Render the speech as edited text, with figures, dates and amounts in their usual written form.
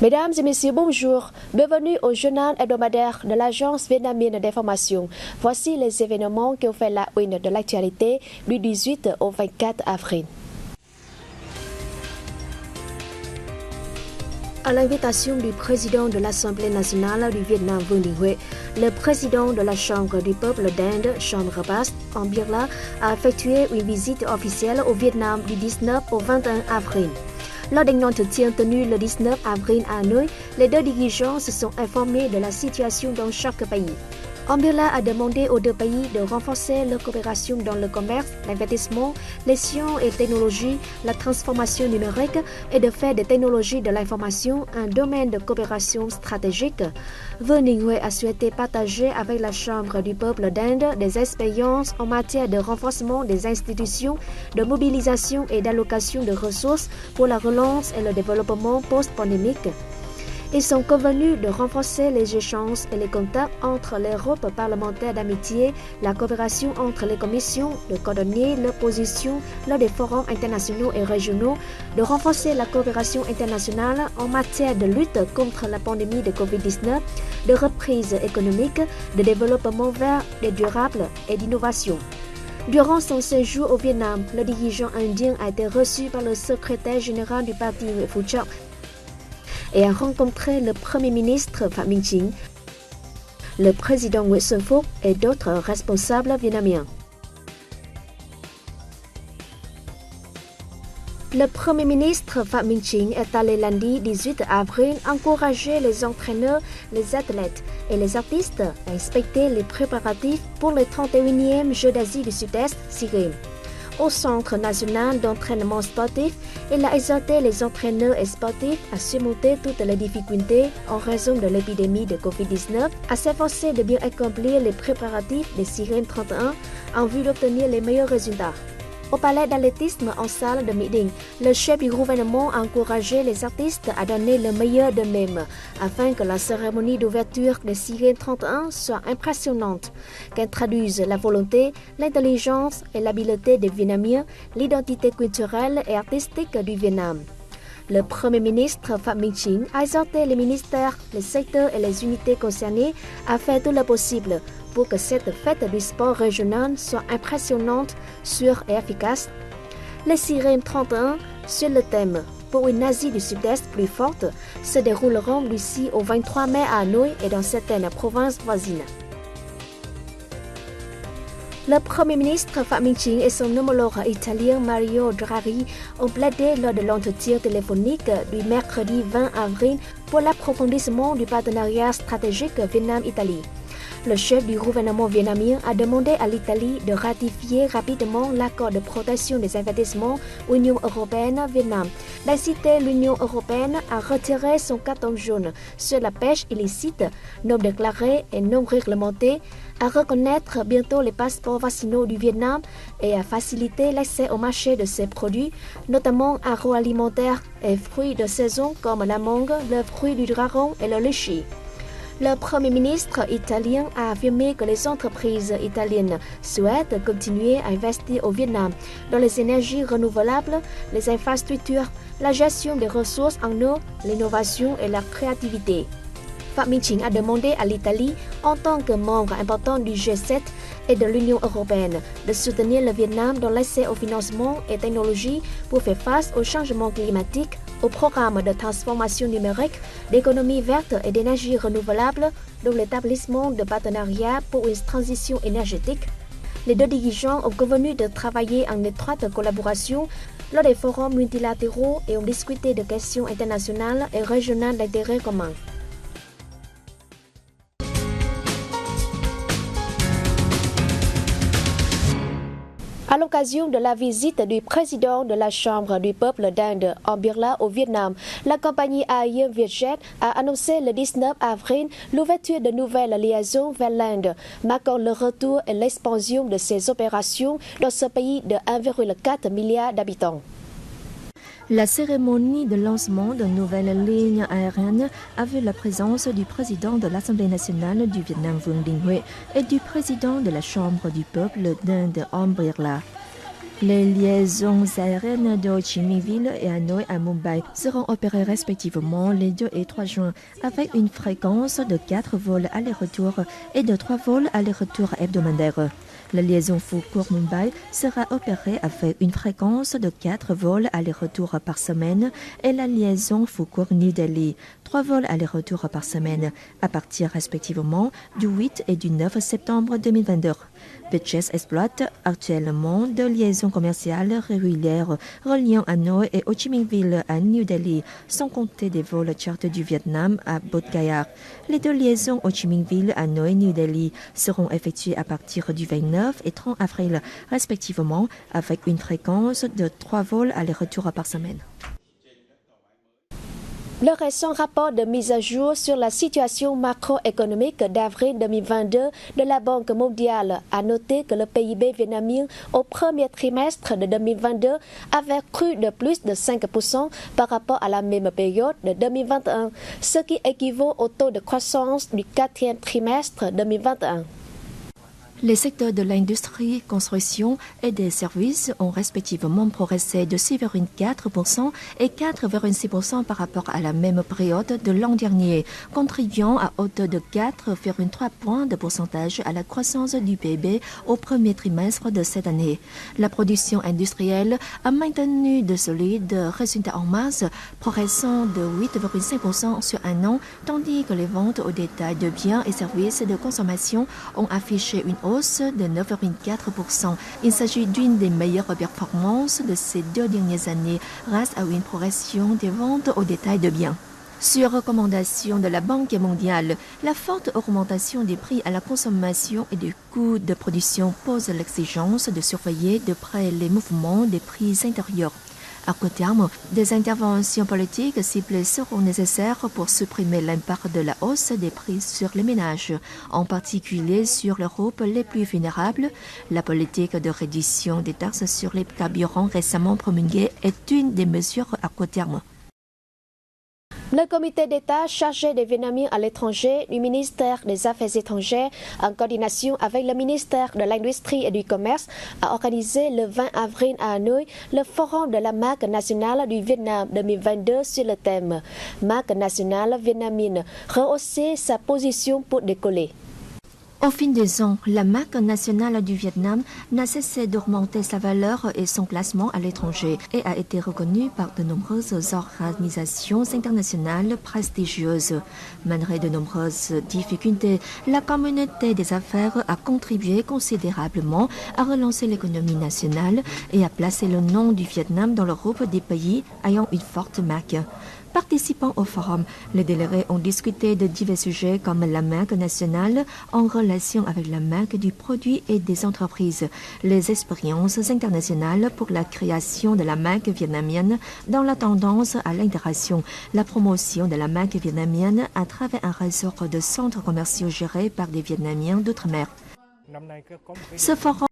Mesdames et messieurs, bonjour. Bienvenue au journal hebdomadaire de l'Agence vietnamienne d'information. Voici les événements qui ont fait la une de l'actualité du 18 au 24 avril. À l'invitation du président de l'Assemblée nationale du Vietnam Vương Đình Huệ, le président de la Chambre du peuple d'Inde, Chandra-Bas Ambirla, a effectué une visite officielle au Vietnam du 19 au 21 avril. Lors d'un entretien tenu le 19 avril à Hanoï, les deux dirigeants se sont informés de la situation dans chaque pays. Ambirla a demandé aux deux pays de renforcer leur coopération dans le commerce, l'investissement, les sciences et technologies, la transformation numérique et de faire des technologies de l'information un domaine de coopération stratégique. Vương Đình Huệ a souhaité partager avec la Chambre du peuple d'Inde des expériences en matière de renforcement des institutions, de mobilisation et d'allocation de ressources pour la relance et le développement post-pandémique. Ils sont convenus de renforcer les échanges et les contacts entre les groupes parlementaires d'amitié, la coopération entre les commissions, de coordonner leurs positions lors des forums internationaux et régionaux, de renforcer la coopération internationale en matière de lutte contre la pandémie de Covid-19, de reprise économique, de développement vert et durable et d'innovation. Durant son séjour au Vietnam, le dirigeant indien a été reçu par le secrétaire général du parti Nguyễn Phú Trọng et a rencontré le Premier ministre Phạm Minh Chính, le président Nguyễn Xuân Phúc et d'autres responsables vietnamiens. Le Premier ministre Phạm Minh Chính est allé lundi 18 avril encourager les entraîneurs, les athlètes et les artistes à inspecter les préparatifs pour les 31e Jeux d'Asie du Sud-Est, SEA Games. Au Centre national d'entraînement sportif, il a exhorté les entraîneurs et sportifs à surmonter toutes les difficultés en raison de l'épidémie de Covid-19, à s'efforcer de bien accomplir les préparatifs des SEA Games 31 en vue d'obtenir les meilleurs résultats. Au palais d'athlétisme en salle de meeting, le chef du gouvernement a encouragé les artistes à donner le meilleur d'eux-mêmes afin que la cérémonie d'ouverture des SEA Games 31 soit impressionnante, qu'elle traduise la volonté, l'intelligence et l'habileté des Vietnamiens, l'identité culturelle et artistique du Vietnam. Le Premier ministre Phạm Minh Chính a exhorté les ministères, les secteurs et les unités concernées à faire tout le possible pour que cette fête du sport régional soit impressionnante, sûre et efficace. Les SEA Games 31, sur le thème « Pour une Asie du Sud-Est plus forte », se dérouleront du 6 au 23 mai à Hanoï et dans certaines provinces voisines. Le Premier ministre Phạm Minh Chính et son homologue italien Mario Draghi ont plaidé lors de l'entretien téléphonique du mercredi 20 avril pour l'approfondissement du partenariat stratégique Vietnam-Italie. Le chef du gouvernement vietnamien a demandé à l'Italie de ratifier rapidement l'accord de protection des investissements Union européenne-Vietnam, d'inciter l'Union européenne à retirer son carton jaune sur la pêche illicite, non déclarée et non réglementée, à reconnaître bientôt les passeports vaccinaux du Vietnam et à faciliter l'accès au marché de ces produits, notamment agroalimentaires et fruits de saison comme la mangue, le fruit du dragon et le litchi. Le Premier ministre italien a affirmé que les entreprises italiennes souhaitent continuer à investir au Vietnam dans les énergies renouvelables, les infrastructures, la gestion des ressources en eau, l'innovation et la créativité. Phạm Minh Chính a demandé à l'Italie, en tant que membre important du G7 et de l'Union européenne, de soutenir le Vietnam dans l'accès au financement et technologies pour faire face au changement climatique, au programme de transformation numérique, d'économie verte et d'énergie renouvelable, dont l'établissement de partenariats pour une transition énergétique. Les deux dirigeants ont convenu de travailler en étroite collaboration lors des forums multilatéraux et ont discuté de questions internationales et régionales d'intérêt commun. À l'occasion de la visite du président de la Chambre du peuple d'Inde, Ambirla, au Vietnam, la compagnie aérienne Vietjet a annoncé le 19 avril l'ouverture de nouvelles liaisons vers l'Inde, marquant le retour et l'expansion de ses opérations dans ce pays de 1,4 milliard d'habitants. La cérémonie de lancement de nouvelles lignes aériennes a vu la présence du président de l'Assemblée nationale du Vietnam Vương Đình Huệ et du président de la Chambre du peuple d'Inde Ambirla. Les liaisons aériennes de Ho Chi Minh Ville et Hanoï à Mumbai seront opérées respectivement les 2 et 3 juin avec une fréquence de 4 vols aller-retour et de 3 vols aller-retour hebdomadaires. La liaison Foucault-Mumbai sera opérée avec une fréquence de 4 vols aller-retour par semaine et la liaison Foucault-New Delhi, 3 vols aller-retour par semaine, à partir respectivement du 8 et du 9 septembre 2022. Vietjet exploite actuellement 2 liaisons commerciales régulières reliant Hanoï et Ho Chi Minh Ville à New Delhi, sans compter des vols charter du Vietnam à Bodh Gaya. Les 2 liaisons Ho Chi Minh Ville, Hanoï, New Delhi seront effectuées à partir du 29 et 30 avril, respectivement, avec une fréquence de 3 vols aller-retour par semaine. Le récent rapport de mise à jour sur la situation macroéconomique d'avril 2022 de la Banque mondiale a noté que le PIB vietnamien au premier trimestre de 2022 avait cru de plus de 5% par rapport à la même période de 2021, ce qui équivaut au taux de croissance du 4e trimestre 2021. Les secteurs de l'industrie, construction et des services ont respectivement progressé de 6,4% et 4,6% par rapport à la même période de l'an dernier, contribuant à hauteur de 4,3 points de pourcentage à la croissance du PIB au premier trimestre de cette année. La production industrielle a maintenu de solides résultats en mars, progressant de 8,5% sur un an, tandis que les ventes au détail de biens et services de consommation ont affiché une hausse de 9,4%. Il s'agit d'une des meilleures performances de ces 2 dernières années grâce à une progression des ventes au détail de biens. Sur recommandation de la Banque mondiale, la forte augmentation des prix à la consommation et des coûts de production pose l'exigence de surveiller de près les mouvements des prix intérieurs. À court terme, des interventions politiques ciblées seront nécessaires pour supprimer l'impact de la hausse des prix sur les ménages, en particulier sur les groupes les plus vulnérables. La politique de réduction des taxes sur les carburants récemment promulguée est une des mesures à court terme. Le comité d'État chargé des Vietnamiens à l'étranger du ministère des Affaires étrangères, en coordination avec le ministère de l'Industrie et du Commerce, a organisé le 20 avril à Hanoï le forum de la marque nationale du Vietnam 2022 sur le thème « Marque nationale vietnamienne, rehausser sa position pour décoller ». Au fil des ans, la marque nationale du Vietnam n'a cessé d'augmenter sa valeur et son classement à l'étranger et a été reconnue par de nombreuses organisations internationales prestigieuses. Malgré de nombreuses difficultés, la communauté des affaires a contribué considérablement à relancer l'économie nationale et à placer le nom du Vietnam dans le groupe des pays ayant une forte marque. Participant au forum, les délégués ont discuté de divers sujets comme la marque nationale en relation avec la marque du produit et des entreprises, les expériences internationales pour la création de la marque vietnamienne dans la tendance à l'intégration, la promotion de la marque vietnamienne à travers un réseau de centres commerciaux gérés par des Vietnamiens d'outre-mer. Ce forum